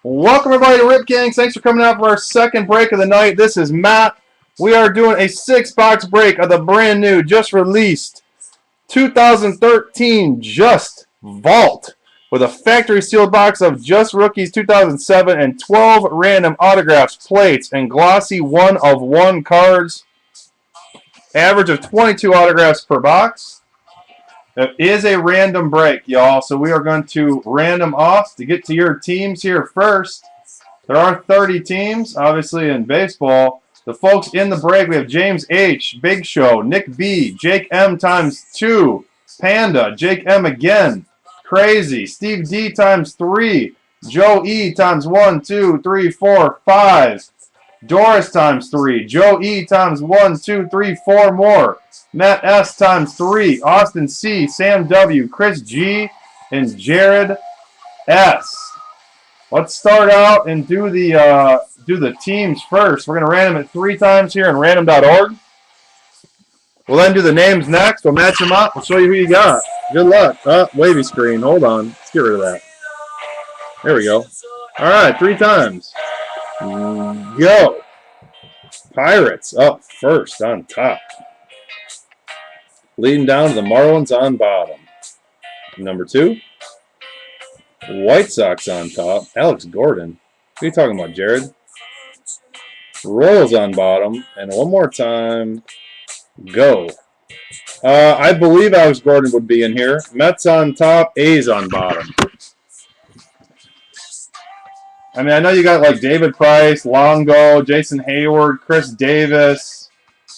Welcome everybody to Rip Gangs. Thanks for coming out for our second break of the night. This is Matt. We are doing a 6-box break of the brand new, just released 2013 Just Vault with a factory sealed box of Just Rookies 2007 and 12 random autographs, plates, and glossy 1-of-1 cards. Average of 22 autographs per box. It is a random break, y'all, so we are going to random off to get to your teams here first. There are 30 teams, obviously, in baseball. The folks in the break, we have James H., Big Show, Nick B., Jake M times 2, Panda, Jake M again, Crazy, Steve D times 3, Joe E times 1, 2, 3, 4, 5, Doris times 3, Joe E times 1, 2, 3, 4 more, Matt S times 3, Austin C, Sam W, Chris G, and Jared S. Let's start out and do the teams first. We're going to random it 3 times here in random.org. We'll then do the names next. We'll match them up. We'll show you who you got. Good luck. Wavy screen. Hold on. Let's get rid of that. There we go. All right, 3 times. Go. Pirates up first on top. Leading down to the Marlins on bottom. Number 2. White Sox on top. Alex Gordon. What are you talking about, Jared? Royals on bottom. And one more time. Go. I believe Alex Gordon would be in here. Mets on top. A's on bottom. I mean, I know you got like David Price, Longo, Jason Hayward, Chris Davis.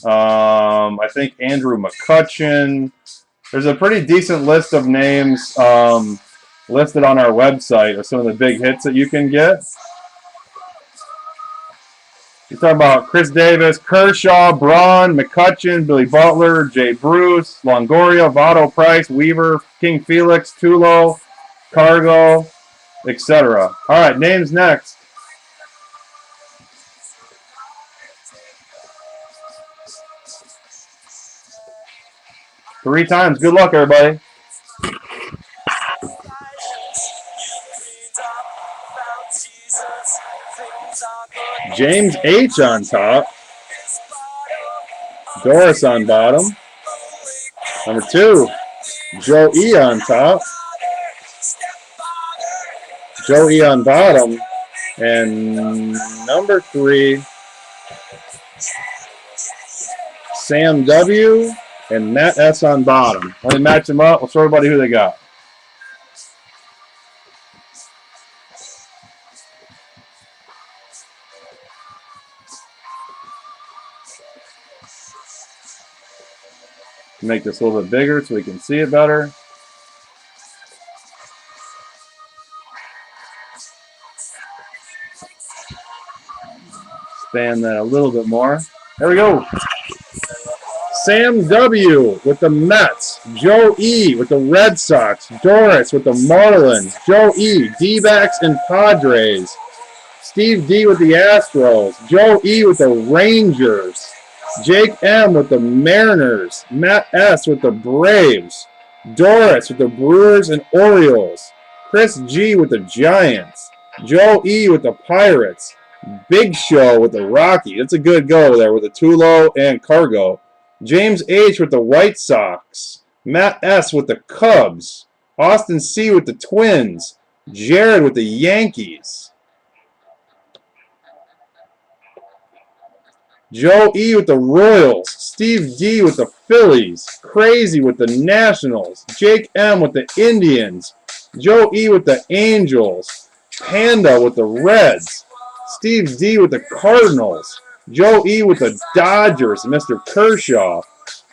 I think Andrew McCutchen. There's a pretty decent list of names listed on our website of some of the big hits that you can get. You're talking about Chris Davis, Kershaw, Braun, McCutchen, Billy Butler, Jay Bruce, Longoria, Votto, Price, Weaver, King Felix, Tulo, Cargo, etc. All right, names next. Three times. Good luck, everybody. James H. on top. Doris on bottom. Number 2, Joe E. on top. Joe E. on bottom. And number 3, Sam W. and Matt S. on bottom. Let me match them up. We'll show everybody who they got. Make this a little bit bigger so we can see it better. Expand that a little bit more. There we go. Sam W. with the Mets. Joe E. with the Red Sox. Doris with the Marlins. Joe E. D-backs and Padres. Steve D. with the Astros. Joe E. with the Rangers. Jake M. with the Mariners. Matt S. with the Braves. Doris with the Brewers and Orioles. Chris G. with the Giants. Joe E. with the Pirates. Big Show with the Rockies. That's a good go there with the Tulo and Cargo. James H. with the White Sox. Matt S. with the Cubs. Austin C. with the Twins. Jared with the Yankees. Joe E. with the Royals. Steve D. with the Phillies. Crazy with the Nationals. Jake M. with the Indians. Joe E. with the Angels. Panda with the Reds. Steve D. with the Cardinals. Joe E. with the Dodgers. Mr. Kershaw.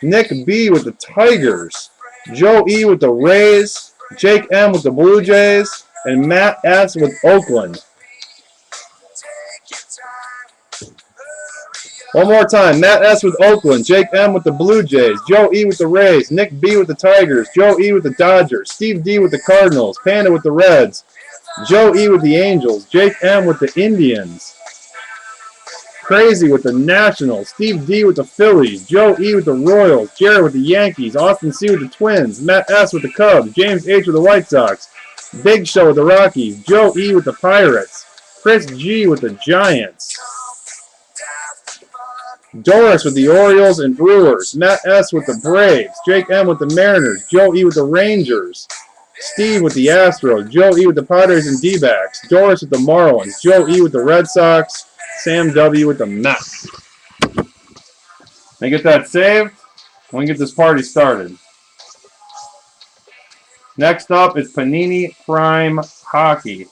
Nick B. with the Tigers. Joe E. with the Rays. Jake M. with the Blue Jays. And Matt S. with Oakland. One more time. Matt S. with Oakland. Jake M. with the Blue Jays. Joe E. with the Rays. Nick B. with the Tigers. Joe E. with the Dodgers. Steve D. with the Cardinals. Panda with the Reds. Joe E. with the Angels. Jake M. with the Indians. Crazy with the Nationals. Steve D. with the Phillies. Joe E. with the Royals. Jared with the Yankees. Austin C. with the Twins. Matt S. with the Cubs. James H. with the White Sox. Big Show with the Rockies. Joe E with the Pirates. Chris G with the Giants. Doris with the Orioles and Brewers. Matt S with the Braves. Jake M with the Mariners. Joe E with the Rangers. Steve with the Astros. Joe E with the Padres and D-backs. Doris with the Marlins. Joe E with the Red Sox. Sam W with the Mets. Let me get that saved. Let me get this party started. Next up is Panini Prime Hockey.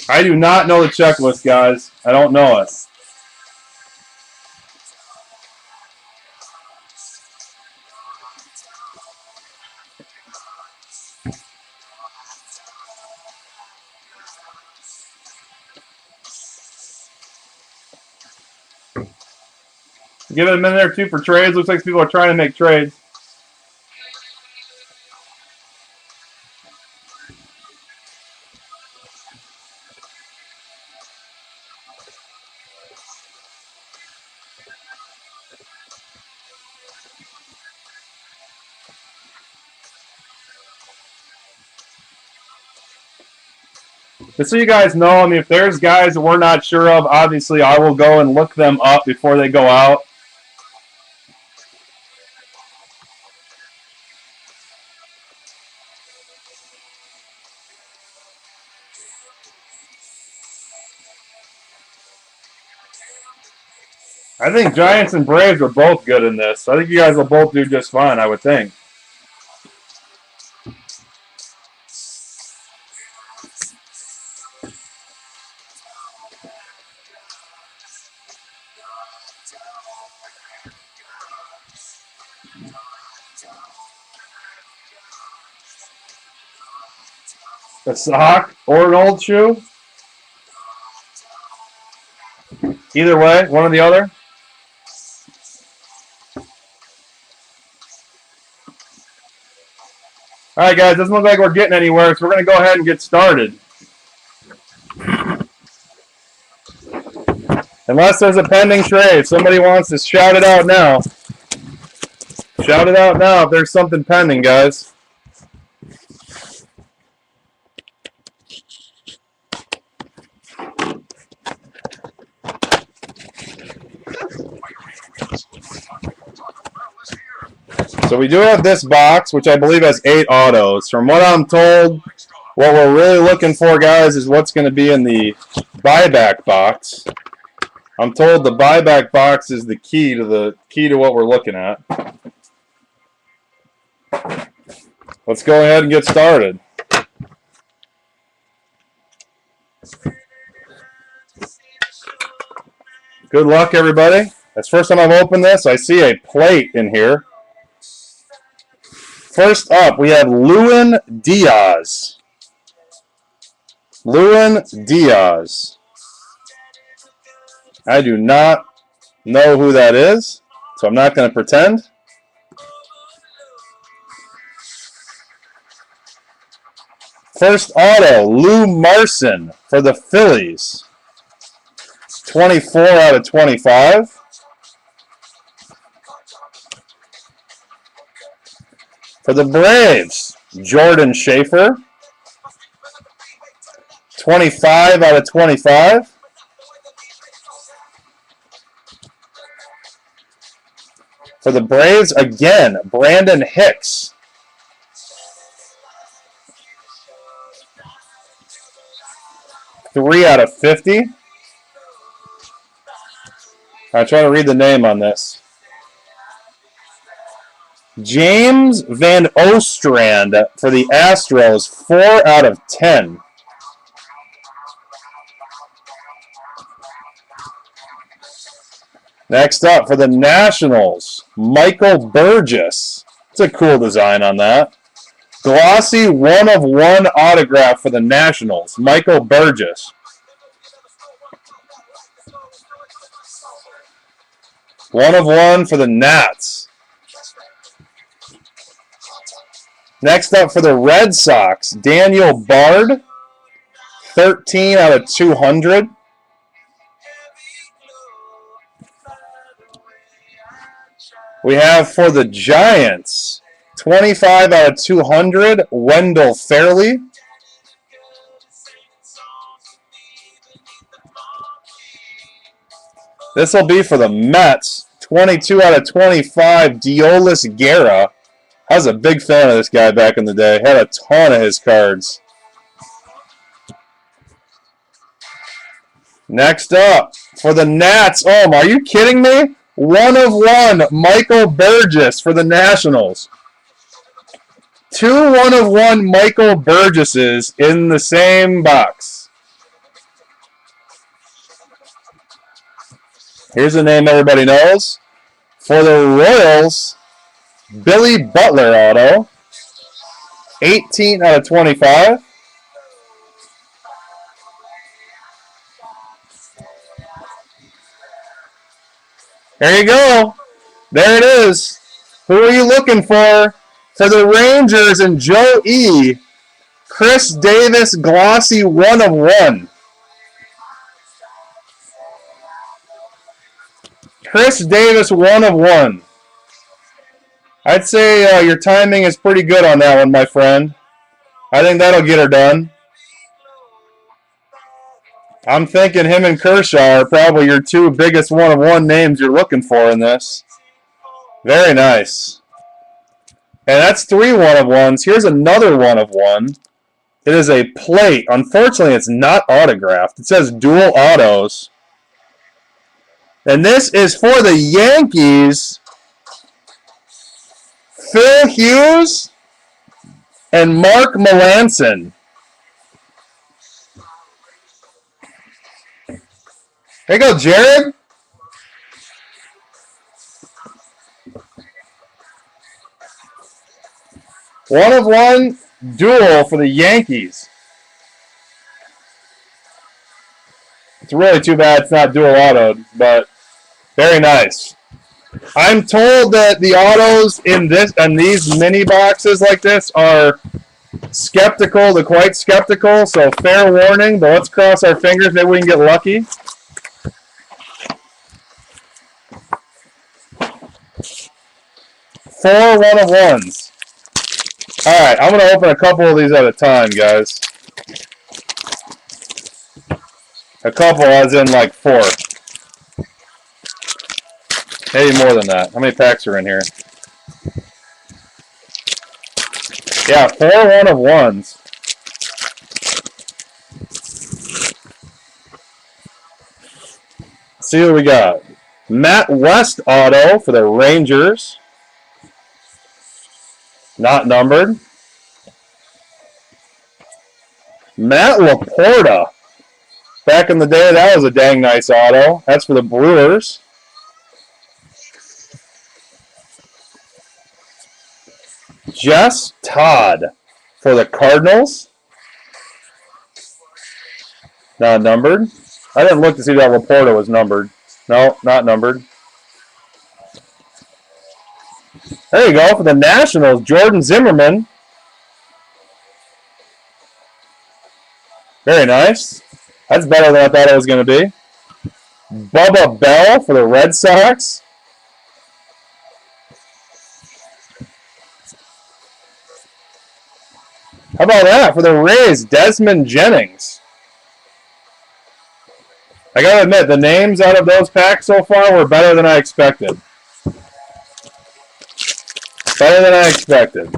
I do not know the checklist, guys. I don't know it. Give it a minute or two for trades. Looks like people are trying to make trades. Just so you guys know, I mean, if there's guys that we're not sure of, obviously I will go and look them up before they go out. I think Giants and Braves are both good in this. I think you guys will both do just fine, I would think. A sock or an old shoe? Either way, one or the other. All right, guys, doesn't look like we're getting anywhere, so we're going to go ahead and get started. Unless there's a pending trade. Somebody wants to shout it out now. Shout it out now if there's something pending, guys. So we do have this box, which I believe has 8 autos. From what I'm told, what we're really looking for, guys, is what's going to be in the buyback box. I'm told the buyback box is the key to what we're looking at. Let's go ahead and get started. Good luck, everybody. That's the first time I've opened this. I see a plate in here. First up, we have Lewin Diaz. Lewin Diaz. I do not know who that is, so I'm not going to pretend. First auto, Lou Marson for the Phillies. 24 out of 25. For the Braves, Jordan Schaefer. 25 out of 25. For the Braves, again, Brandon Hicks. Three out of 50. I'm trying to read the name on this. James Van Ostrand for the Astros, 4 out of 10. Next up for the Nationals, Michael Burgess. It's a cool design on that. Glossy 1/1 autograph for the Nationals, Michael Burgess. 1/1 for the Nats. Next up for the Red Sox, Daniel Bard, 13 out of 200. We have for the Giants, 25 out of 200, Wendell Fairley. This will be for the Mets. 22 out of 25, Deolis Guerra. I was a big fan of this guy back in the day. Had a ton of his cards. Next up, for the Nats. Oh, are you kidding me? 1 of 1, Michael Burgess for the Nationals. 2 1 of 1 Michael Burgesses in the same box. Here's a name everybody knows. For the Royals, Billy Butler auto. 18 out of 25. There you go. There it is. Who are you looking for? For the Rangers and Joe E., Chris Davis glossy 1 of 1. Chris Davis 1 of 1. I'd say your timing is pretty good on that one, my friend. I think that'll get her done. I'm thinking him and Kershaw are probably your 2 biggest 1 of 1 names you're looking for in this. Very nice. And that's 3 1 of 1s. Here's another 1 of 1. It is a plate. Unfortunately, it's not autographed. It says dual autos. And this is for the Yankees. Phil Hughes and Mark Melancon. There you go, Jared. One of 1 duel for the Yankees. It's really too bad it's not dual autoed, but very nice. I'm told that the autos in these mini boxes like this are skeptical to quite skeptical, so fair warning, but let's cross our fingers, maybe we can get lucky. Four 1 of 1s. Alright, I'm going to open a couple of these at a time, guys. A couple as in like 4. Maybe more than that. How many packs are in here? Yeah, 4 1 of 1s. Let's see what we got. Matt West auto for the Rangers. Not numbered. Matt Laporta. Back in the day, that was a dang nice auto. That's for the Brewers. Jess Todd for the Cardinals. Not numbered. I didn't look to see that Laporta was numbered. No, not numbered. There you go for the Nationals, Jordan Zimmerman. Very nice. That's better than I thought it was going to be. Bubba Bell for the Red Sox. How about that for the Rays, Desmond Jennings. I got to admit, the names out of those packs so far were better than I expected. Better than I expected.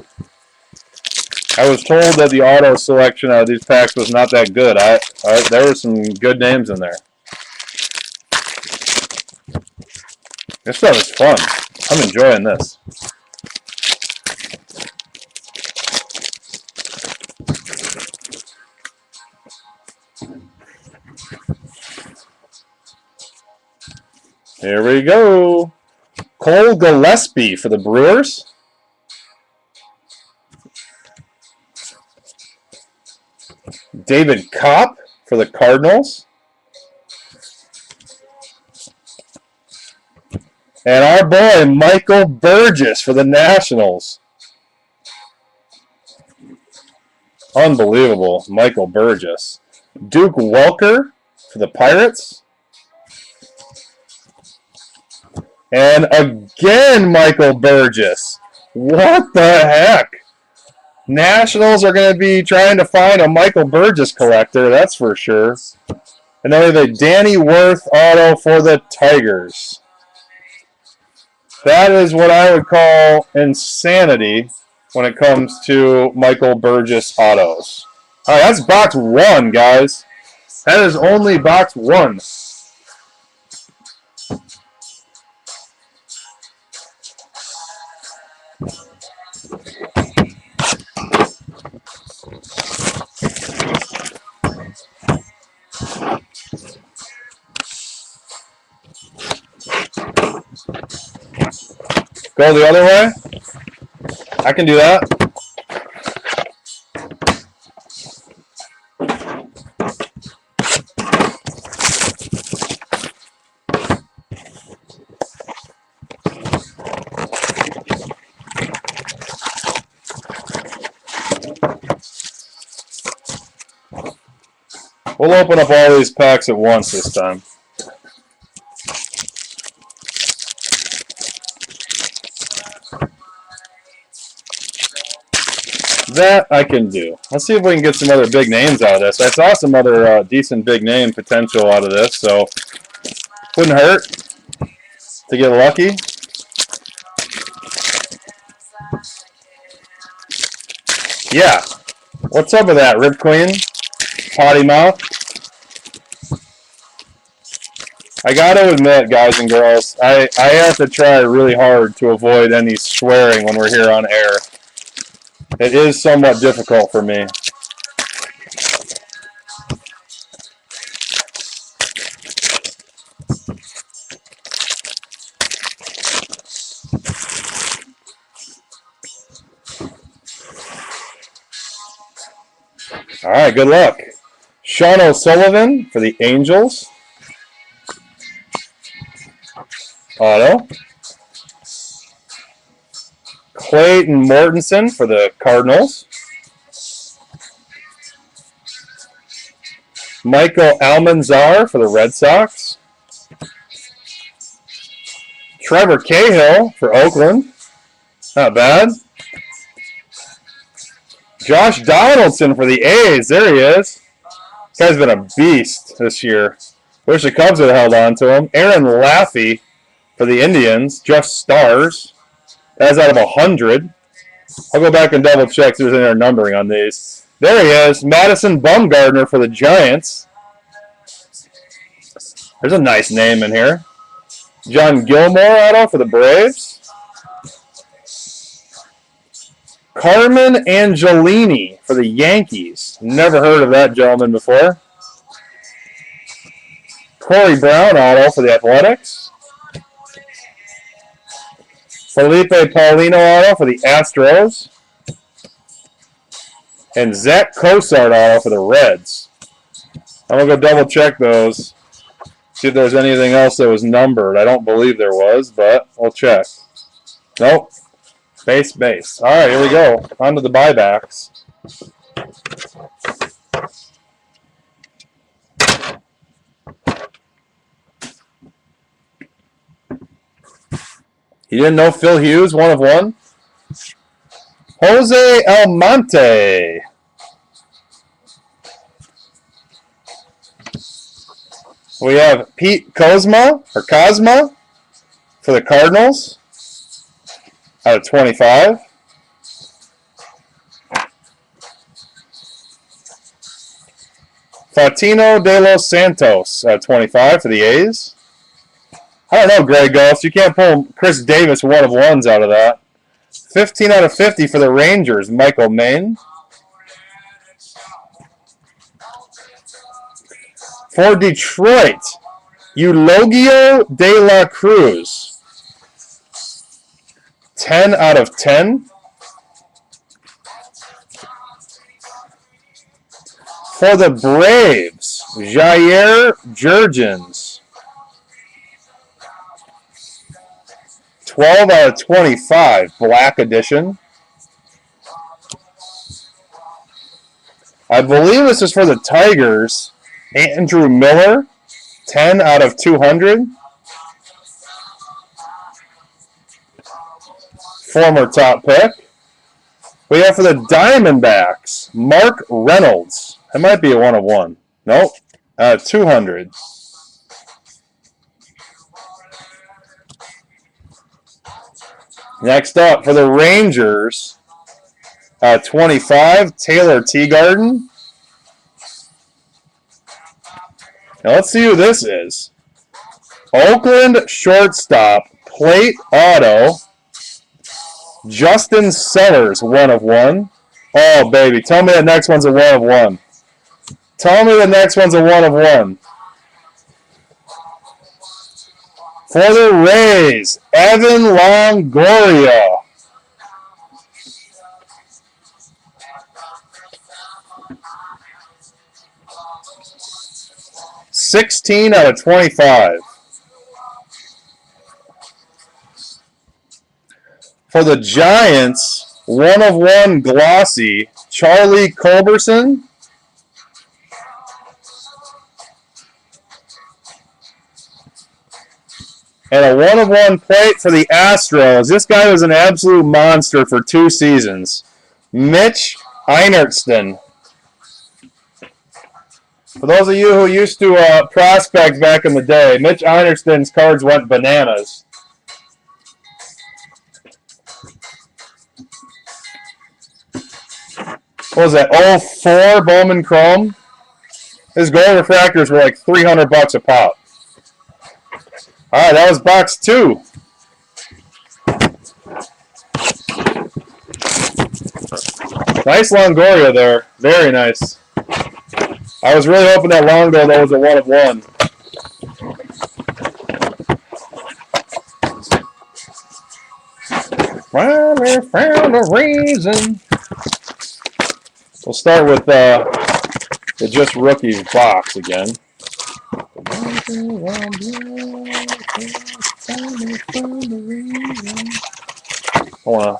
I was told that the auto selection out of these packs was not that good. There were some good names in there. This stuff is fun. I'm enjoying this. Here we go. Cole Gillespie for the Brewers. David Kopp for the Cardinals. And our boy, Michael Burgess for the Nationals. Unbelievable, Michael Burgess. Duke Welker for the Pirates. And again, Michael Burgess. What the heck? Nationals are going to be trying to find a Michael Burgess collector, that's for sure. And then we have a Danny Worth auto for the Tigers. That is what I would call insanity when it comes to Michael Burgess autos. All right, that's box 1, guys. That is only box 1. Go the other way. I can do that. We'll open up all these packs at once this time. That I can do. Let's see if we can get some other big names out of this. I saw some other decent big name potential out of this, so wouldn't hurt to get lucky. Yeah. What's up with that, Rip Queen? Potty mouth. I gotta admit, guys and girls, I have to try really hard to avoid any swearing when we're here on air. It is somewhat difficult for me. All right, good luck. Sean O'Sullivan for the Angels. Auto. Clayton Mortensen for the Cardinals. Michael Almanzar for the Red Sox. Trevor Cahill for Oakland. Not bad. Josh Donaldson for the A's. There he is. This guy's been a beast this year. Wish the Cubs had held on to him. Aaron Laffey for the Indians. Just stars. That's out of 100. I'll go back and double check if there's any numbering on these. There he is. Madison Bumgarner for the Giants. There's a nice name in here. John Gilmore auto for the Braves. Carmen Angelini for the Yankees. Never heard of that gentleman before. Corey Brown auto for the Athletics. Felipe Paulino auto for the Astros. And Zach Cosart auto for the Reds. I'm going to go double check those. See if there's anything else that was numbered. I don't believe there was, but we'll check. Nope. Base. All right, here we go. On to the buybacks. You didn't know Phil Hughes, 1 of 1? Jose Almonte. We have Pete Cosma for the Cardinals out of 25. Faustino de los Santos out of 25 for the A's. I don't know, Greg Ghost. You can't pull Chris Davis 1 of 1s out of that. 15 out of 50 for the Rangers, Michael Maine. For Detroit, Eulogio de la Cruz. 10 out of 10. For the Braves, Jair Jurgens. 12 out of 25, black edition. I believe this is for the Tigers. Andrew Miller, 10 out of 200. former top pick. We have for the Diamondbacks, Mark Reynolds. That might be a 1/1. Nope. 200. Next up, for the Rangers, 25, Taylor Teagarden. Now let's see who this is. Oakland shortstop, plate auto, Justin Sellers, 1/1. Oh, baby. Tell me the next one's a 1/1. Tell me the next one's a 1/1. For the Rays, Evan Longoria. (16/25). For the Giants, 1/1 glossy, Charlie Culberson. And a 1/1 plate for the Astros. This guy was an absolute monster for 2 seasons. Mitch Einertson. For those of you who used to prospect back in the day, Mitch Einertson's cards went bananas. What was that? 04 Bowman Chrome? His gold refractors were like $300 a pop. All right, that was box 2. Nice Longoria there. Very nice. I was really hoping that Longo though was a 1/1. Finally found a reason. We'll start with the Just Rookies box again. I want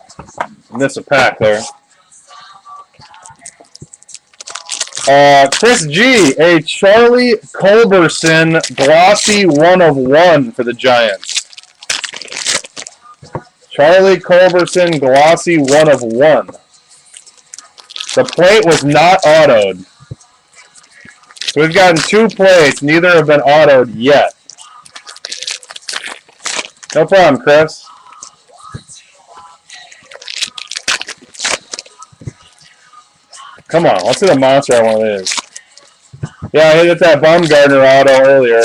to miss a pack there. Chris G, a Charlie Culberson glossy 1/1 for the Giants. Charlie Culberson glossy 1/1. The plate was not autoed. So we've gotten 2 plates. Neither have been autoed yet. No problem, Chris. Come on, let's see the monster one it is. Yeah, I hit that Bumgarner auto earlier.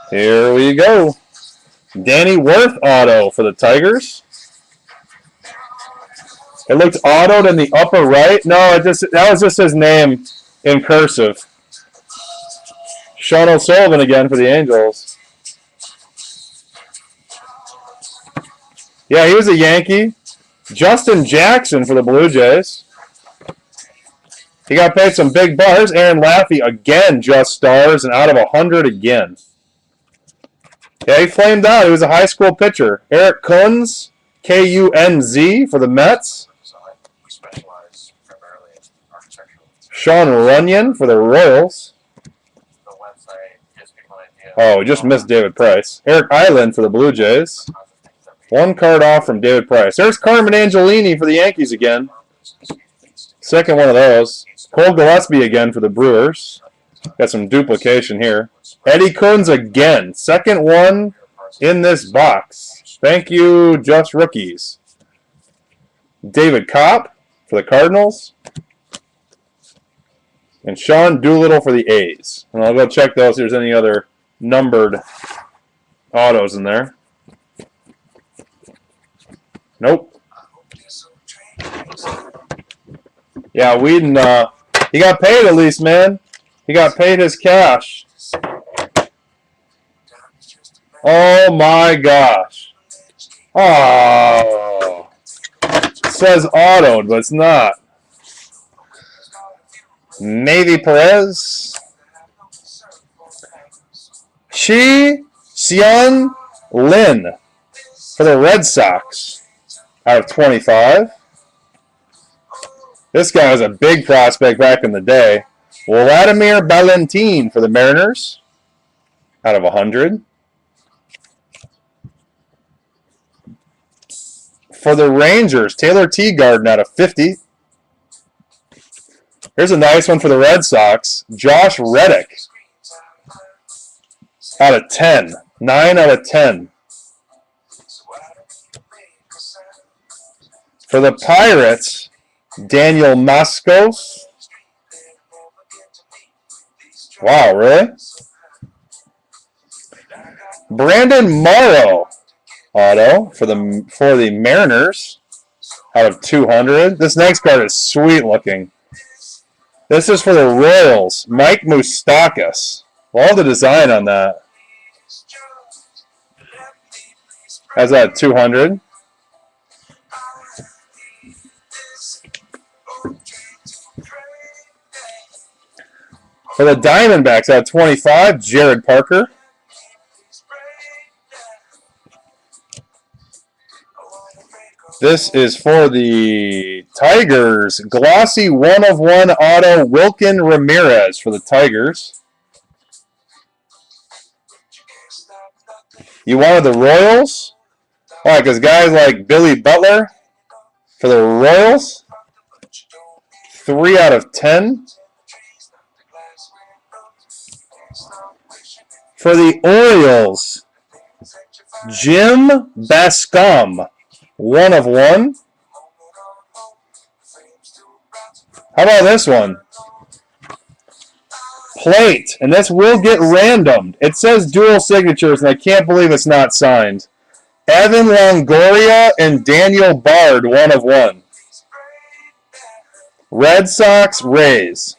Here we go. Danny Worth auto for the Tigers. It looked autoed in the upper right. No, that was just his name in cursive. Sean O'Sullivan again for the Angels. Yeah, he was a Yankee. Justin Jackson for the Blue Jays. He got paid some big bars. Aaron Laffey again, just stars, and out of 100 again. Yeah, he flamed out. He was a high school pitcher. Eric Kunz, Kunz for the Mets. Sean Runyon for the Royals. Oh, we just missed David Price. Eric Island for the Blue Jays. 1 card off from David Price. There's Carmen Angelini for the Yankees again. Second one of those. Cole Gillespie again for the Brewers. Got some duplication here. Eddie Kunz again. Second one in this box. Thank you, Just Rookies. David Kopp for the Cardinals. And Sean Doolittle for the A's. And I'll go check those if there's any other numbered autos in there. Nope. Yeah, Whedon, he got paid at least, man. He got paid his cash. Oh my gosh. Oh. It says autoed, but it's not. Navy Perez. Shi Sean Lin for the Red Sox out of 25. This guy was a big prospect back in the day. Vladimir Valentin for the Mariners out of 100. For the Rangers, Taylor Teagarden out of 50. Here's a nice one for the Red Sox. Josh Reddick out of 10. 9 out of 10. For the Pirates, Daniel Moskos. Wow, really? Brandon Morrow auto for the Mariners out of 200. This next card is sweet looking. This is for the Royals, Mike Moustakas. Love the design on that. Has that 200. For the Diamondbacks at 25, Jared Parker. This is for the Tigers. Glossy 1/1 auto, Wilkin Ramirez for the Tigers. You wanted the Royals? All right, because guys like Billy Butler for the Royals. 3 out of 10. For the Orioles, Jim Bascom. 1/1. How about this one? Plate, and this will get randomed. It says dual signatures, and I can't believe it's not signed. Evan Longoria and Daniel Bard, 1/1. Red Sox, Rays.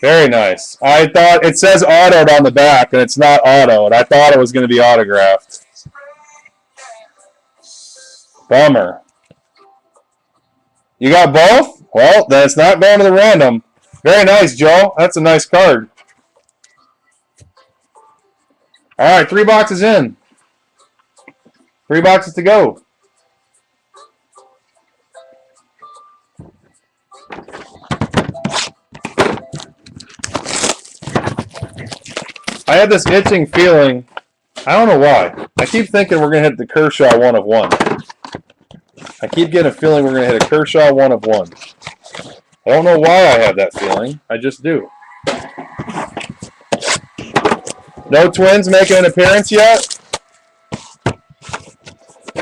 Very nice. I thought it says autoed on the back, and it's not autoed. I thought it was going to be autographed. Bummer. You got both? Well, then it's not going to the random. Very nice, Joe. That's a nice card. All right, 3 boxes in. 3 boxes to go. I had this itching feeling. I don't know why. I keep thinking we're going to hit the Kershaw 1/1. I keep getting a feeling we're going to hit a Kershaw 1/1. I don't know why I have that feeling. I just do. No Twins making an appearance yet?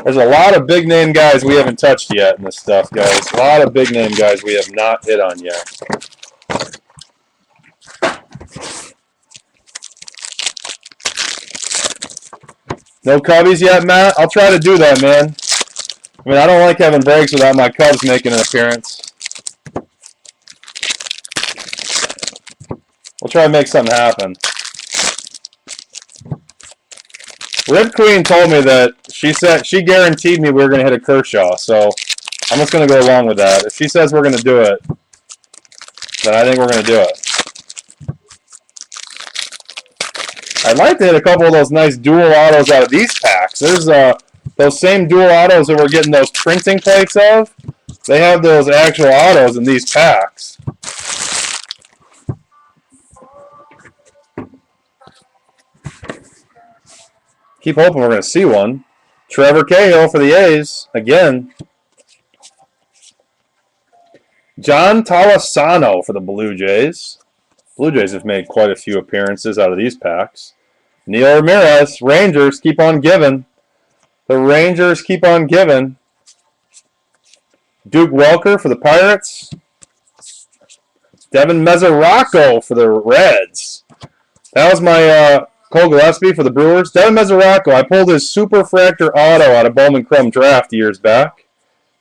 There's a lot of big-name guys we haven't touched yet in this stuff, guys. A lot of big-name guys we have not hit on yet. No Cubbies yet, Matt? I'll try to do that, man. I mean, I don't like having breaks without my Cubs making an appearance. We'll try to make something happen. Rip Queen told me that she guaranteed me we were going to hit a Kershaw, so I'm just going to go along with that. If she says we're going to do it, then I think we're going to do it. I'd like to hit a couple of those nice dual autos out of these packs. There's those same dual autos that we're getting those printing plates of. They have those actual autos in these packs. Keep hoping we're going to see one. Trevor Cahill for the A's again. John Tolosano for the Blue Jays. Blue Jays have made quite a few appearances out of these packs. Neil Ramirez, Rangers keep on giving. The Rangers keep on giving. Duke Welker for the Pirates. Devin Mesoraco for the Reds. That was my Cole Gillespie for the Brewers. Devin Mesoraco, I pulled his Superfractor auto out of Bowman Chrome draft years back.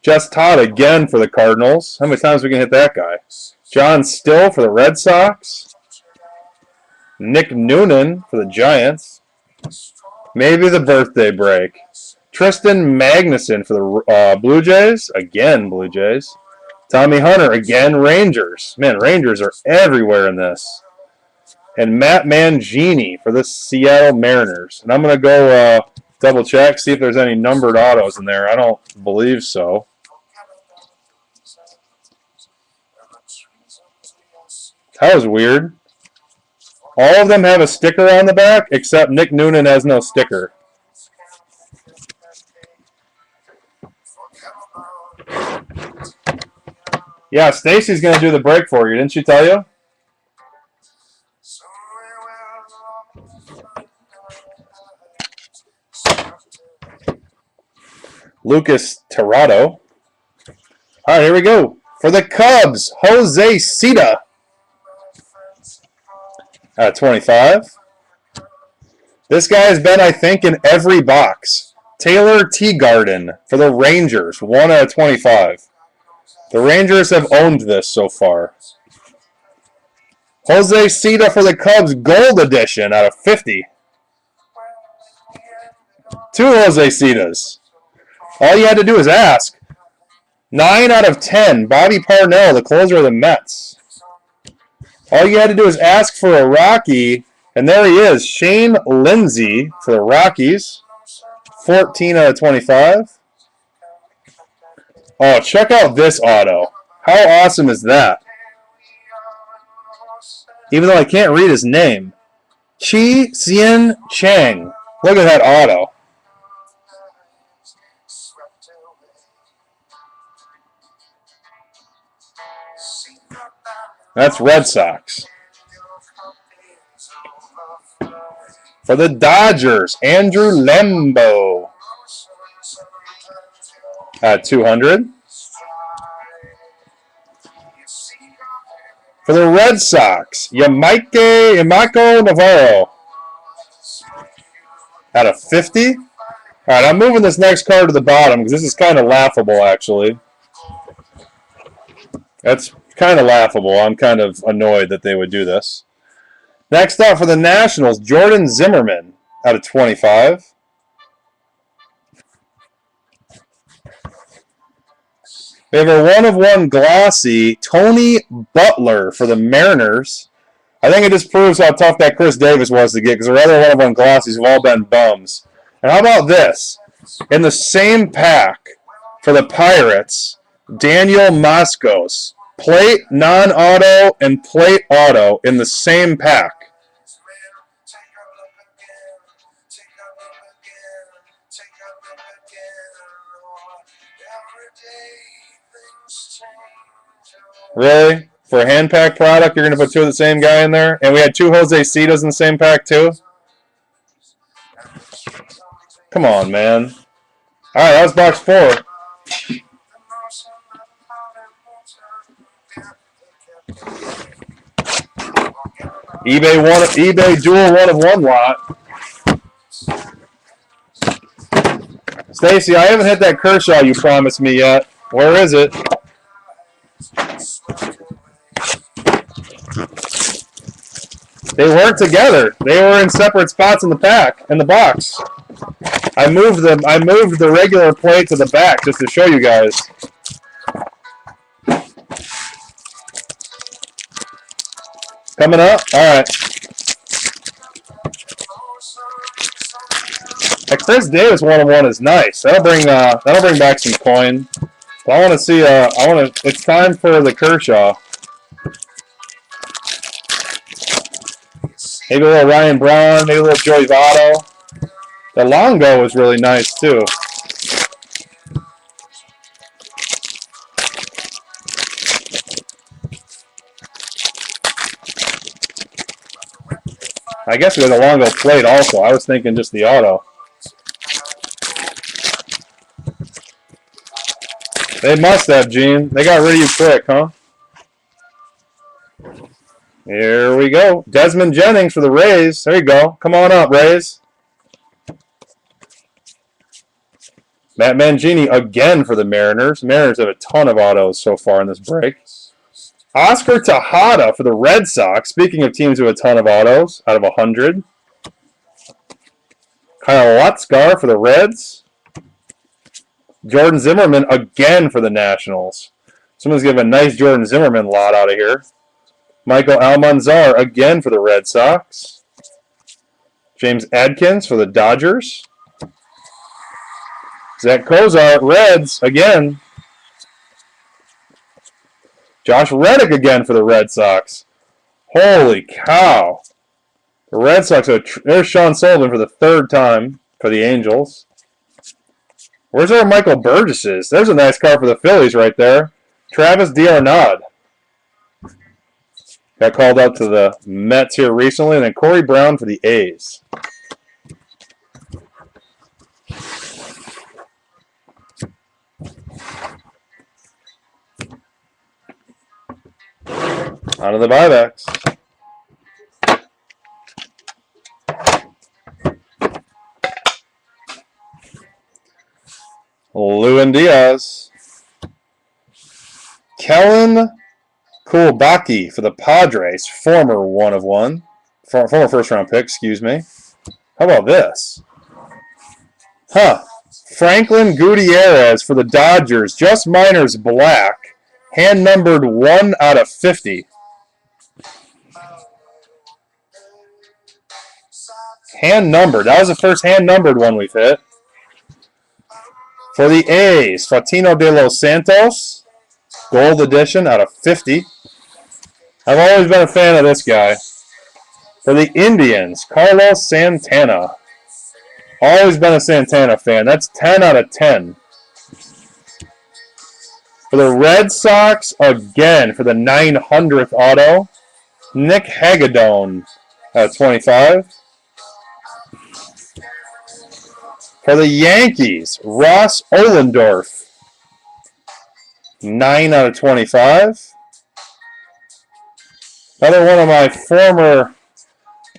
Jess Todd again for the Cardinals. How many times we can hit that guy? John Still for the Red Sox. Nick Noonan for the Giants. Maybe the birthday break. Tristan Magnuson for the Blue Jays. Again, Blue Jays. Tommy Hunter, again, Rangers. Man, Rangers are everywhere in this. And Matt Mangini for the Seattle Mariners. And I'm going to go double check, see if there's any numbered autos in there. I don't believe so. That was weird. All of them have a sticker on the back, except Nick Noonan has no sticker. Yeah, Stacy's going to do the break for you. Didn't she tell you? Lucas Tirado. All right, here we go. For the Cubs, Jose Cita at 25. This guy has been, I think, in every box. Taylor Teagarden for the Rangers, 1 out of 25. The Rangers have owned this so far. Jose Cita for the Cubs, Gold Edition out of 50. 2 Jose Citas. All you had to do is ask. 9 out of 10, Bobby Parnell, the closer of the Mets. All you had to do is ask for a Rocky, and there he is, Shane Lindsay for the Rockies, 14 out of 25. Oh, check out this auto. How awesome is that? Even though I can't read his name. Chi Xian Chang. Look at that auto. That's Red Sox. For the Dodgers, Andrew Lembo at 200. For the Red Sox, Yamaiko Navarro at a 50. All right, I'm moving this next card to the bottom because this is kind of laughable, actually. That's kind of laughable. I'm kind of annoyed that they would do this. Next up for the Nationals, Jordan Zimmerman out of 25. We have a 1/1 glossy Tony Butler for the Mariners. I think it just proves how tough that Chris Davis was to get because the other 1/1 glossies have all been bums. And how about this? In the same pack for the Pirates, Daniel Moscos. Plate, non-auto, and plate auto in the same pack. Really? For a hand pack product, you're going to put 2 of the same guy in there? And we had 2 Jose Citas in the same pack, too? Come on, man. All right, that was box 4. eBay dual 1/1 lot. Stacy, I haven't hit that Kershaw you promised me yet. Where is it? They weren't together. They were in separate spots in the pack, in the box. I moved the regular plate to the back just to show you guys. Coming up? All right. That Chris Davis 1/1 is nice. That'll bring back some coin. But I want to see. It's time for the Kershaw. Maybe a little Ryan Braun. Maybe a little Joey Votto. The Longo was really nice too. I guess we had a Longo plate also. I was thinking just the auto. They must have, Gene. They got rid of you quick, huh? Here we go. Desmond Jennings for the Rays. There you go. Come on up, Rays. Matt Mangini again for the Mariners. Mariners have a ton of autos so far in this break. Oscar Tejada for the Red Sox. Speaking of teams with a ton of autos, out of 100. Kyle Watzgar for the Reds. Jordan Zimmerman again for the Nationals. Someone's giving a nice Jordan Zimmerman lot out of here. Michael Almanzar again for the Red Sox. James Adkins for the Dodgers. Zach Kozar, Reds again. Josh Reddick again for the Red Sox. Holy cow. The Red Sox, there's Sean Sullivan for the 3rd time for the Angels. Where's our Michael Burgess's? There's a nice card for the Phillies right there. Travis D'Arnaud. Got called up to the Mets here recently. And then Corey Brown for the A's. Out of the buybacks. Lewin Diaz. Kellen Kulbaki for the Padres, former 1 of 1. Former first-round pick, excuse me. How about this? Huh. Franklin Gutierrez for the Dodgers, just minors black, hand-numbered 1 out of 50. Hand-numbered. That was the first hand-numbered one we've hit. For the A's, Fatino de los Santos, gold edition out of 50. I've always been a fan of this guy. For the Indians, Carlos Santana. Always been a Santana fan. That's 10 out of 10. For the Red Sox, again, for the 900th auto, Nick Hagedorn out of 25. For the Yankees, Ross Ohlendorf, 9 out of 25. Another one of my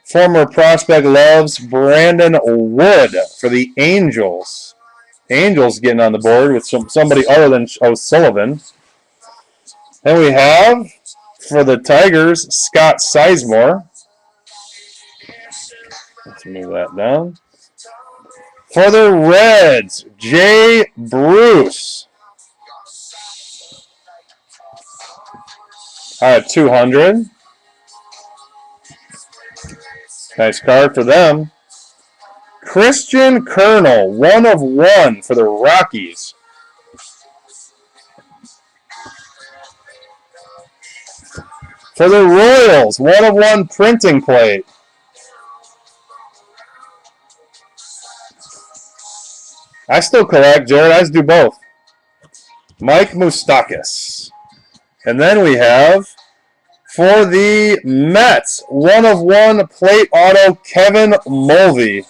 former prospect loves, Brandon Wood for the Angels. Angels getting on the board with somebody other than O'Sullivan. Then we have, for the Tigers, Scott Sizemore. Let's move that down. For the Reds, Jay Bruce. Out of 200. Nice card for them. Christian Colonel, 1 of 1 for the Rockies. For the Royals, 1 of 1 printing plate. I still collect, Jared. I just do both. Mike Moustakas. And then we have, for the Mets, 1 of 1 plate auto, Kevin Mulvey.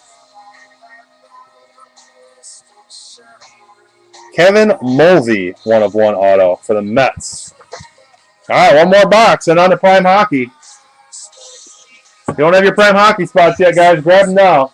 Kevin Mulvey, 1 of 1 auto for the Mets. All right, one more box and on to Prime Hockey. If you don't have your Prime Hockey spots yet, guys, grab them now.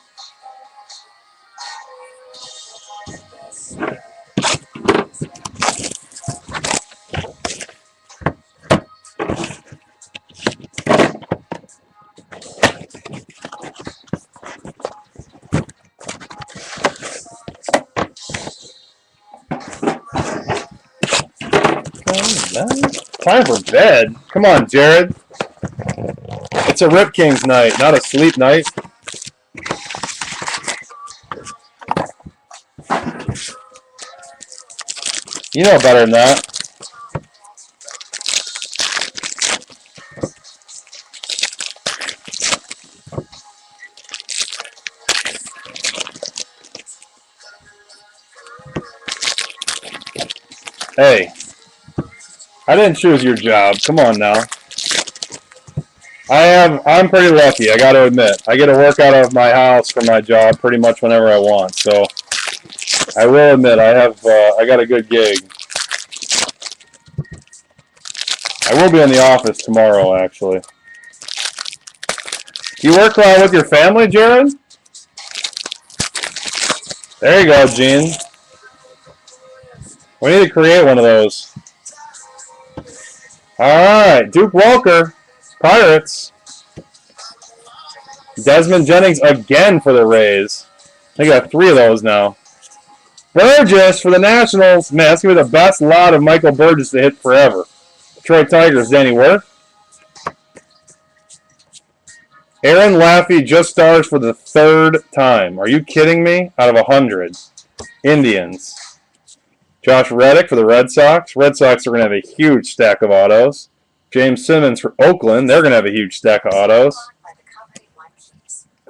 Time for bed. Come on, Jared. It's a Rip Kings night, not a sleep night. You know better than that. Hey. I didn't choose your job. Come on now. I'm pretty lucky, I got to admit. I get to work out of my house for my job pretty much whenever I want. So I will admit I got a good gig. I will be in the office tomorrow, actually. You work with your family, Jared? There you go, Gene. We need to create one of those. Alright, Duke Walker, Pirates. Desmond Jennings again for the Rays. They got 3 of those now. Burgess for the Nationals. Man, that's going to be the best lot of Michael Burgess to hit forever. Detroit Tigers, Danny Worth. Aaron Laffey just stars for the 3rd time. Are you kidding me? Out of 100. Indians. Josh Reddick for the Red Sox. Red Sox are going to have a huge stack of autos. James Simmons for Oakland. They're going to have a huge stack of autos.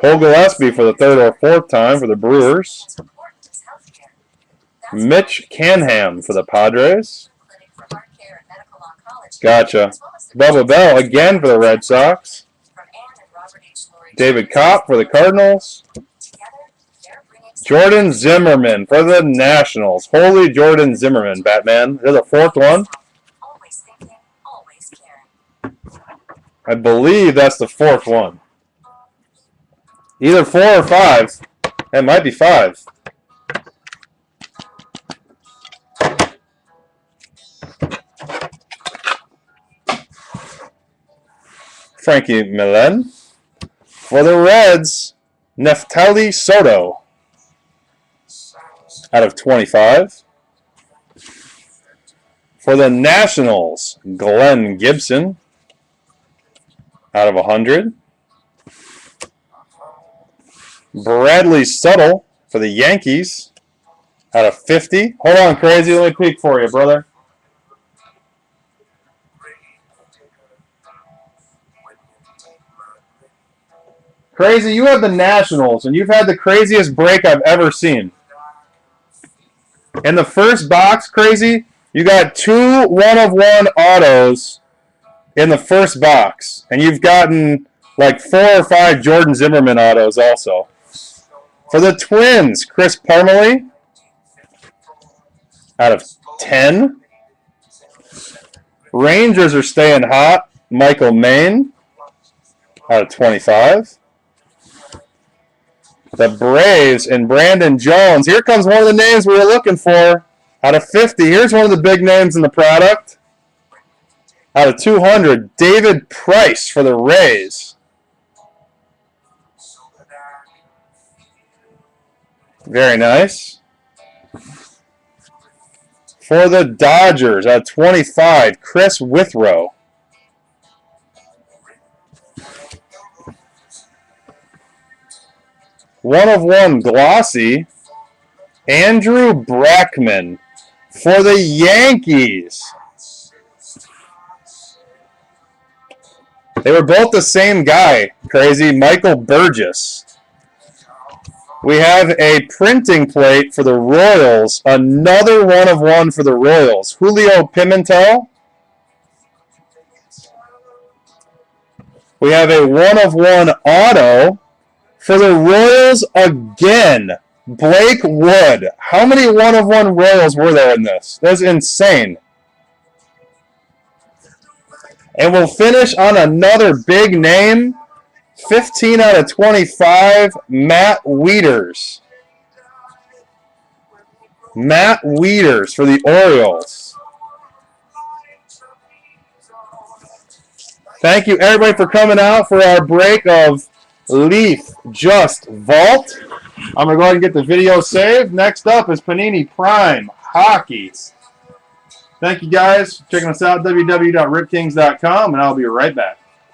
Cole Gillespie for the third or fourth time for the Brewers. Mitch Canham for the Padres. Gotcha. Bubba Bell again for the Red Sox. David Kopp for the Cardinals. Jordan Zimmerman for the Nationals. Holy Jordan Zimmerman, Batman. There's a fourth one. I believe that's the fourth one. Either 4 or 5. It might be 5. Frankie Millen. For the Reds, Neftali Soto. Out of 25. For the Nationals, Glenn Gibson. Out of 100. Bradley Suttle for the Yankees. Out of 50. Hold on, Crazy. Let me peek for you, brother. Crazy, you have the Nationals, and you've had the craziest break I've ever seen. In the first box, Crazy, you got 2 one-of-one autos in the first box, and you've gotten like 4 or 5 Jordan Zimmerman autos also. For the Twins, Chris Parmalee, out of 10. Rangers are staying hot. Michael Maine, out of 25. The Braves and Brandon Jones. Here comes one of the names we were looking for. Out of 50. Here's one of the big names in the product. Out of 200, David Price for the Rays. Very nice. For the Dodgers, out of 25, Chris Withrow. One-of-one glossy, Andrew Brackman for the Yankees. They were both the same guy, Crazy, Michael Burgess. We have a printing plate for the Royals, another one-of-one for the Royals. Julio Pimentel. We have a one-of-one auto for the Royals again, Blake Wood. How many one-of-one Royals were there in this? That's insane. And we'll finish on another big name, 15 out of 25, Matt Wieters. Matt Wieters for the Orioles. Thank you, everybody, for coming out for our break of Leaf Just Vault. I'm going to go ahead and get the video saved. Next up is Panini Prime Hockey. Thank you guys for checking us out, www.ripkings.com, and I'll be right back.